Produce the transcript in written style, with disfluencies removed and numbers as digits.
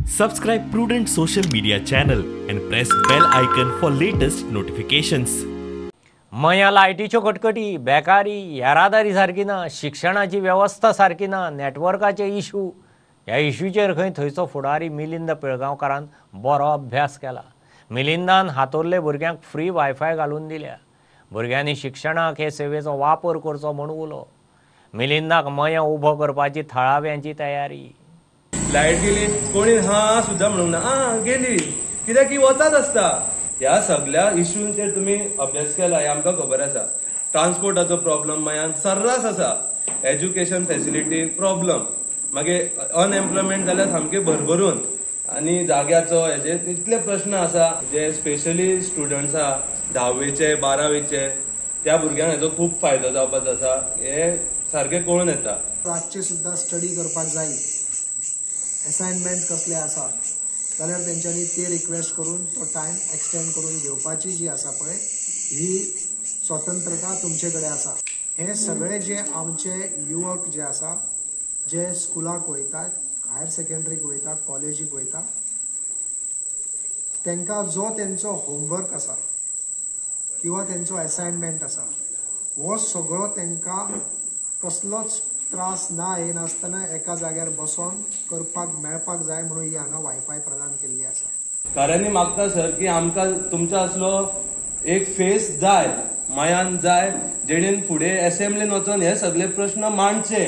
Subscribe Prudent Social Media channel and press bell icon for latest notifications. मया लायटीच्यो कटकटी, बेकारी, येरादारी सारकी ना, शिक्षणाची व्यवस्था सारकी ना, नेटवर्काचे इश्यू ह्या इश्यूचेर खंय थंयचो फुडारी मिलिंद पिळगांवकारान बरो अभ्यास केला. मिलिंदान हातोरले भुरग्यांक फ्री वायफाय घालून दिल्या. भुरग्यांनी शिक्षणाक हे सेवेचो वापर करचो म्हूण उलो. मिलिंदाक मया उबो करपाची थळाव्यांची तयारी. लायट गेली कोणी हा सुद्धा म्हणूंक ना गेली कित्याक की वचत आसता. ह्या सगळ्या इश्यूंचेर तुम्ही अभ्यास केला हे आमकां खबर आसा. ट्रान्सपोर्टाचो प्रॉब्लम मयांक सर्रास आसा. एज्युकेशन फॅसिलिटी प्रॉब्लम, मागीर अनएम्प्लॉयमेंट जाल्यार सामके भरभरून, आनी जाग्याचो हेजे इतले प्रश्न आसा जे स्पेशली स्टुडंट्स आहा 10वीचे 12वीचे त्या भुरग्यांक हेजो खूब फायदो जावपाचो आसा. हे सारखे कळून येता. रातचे सुद्धा स्टडी करपाक जाय, असाइनमेंट कसले आसा जाल्यार तेंच्यांनी ते रिक्वेस्ट करून तो टायम एक्सटेंड करून घेवपाची जी आसा पळय ही स्वतंत्रता तुमचे कडेन आसा. हे सगळे जे आमचे युवक जे आसा जे स्कुलाक वयतात, हायर सेकंडरीक वयतात, कॉलेजीक वयतात, तांकां जो तेंचो होमवर्क आसा किंवा तेंचो असाइनमेंट आसा हो सगळो तांकां कसलोच त्रास ना येनासतना एका जाग्यार बसून करपाक मेळपाक जाय म्हणून ही हांगा वायफाय प्रदान केल्ली आसा. कारण मागता सर की आमकां तुमचा असलो एक फेस जाय, मयान जाय, जेणेन फुडें असेंब्लीन वचून हे सगळे प्रश्न मांडचे.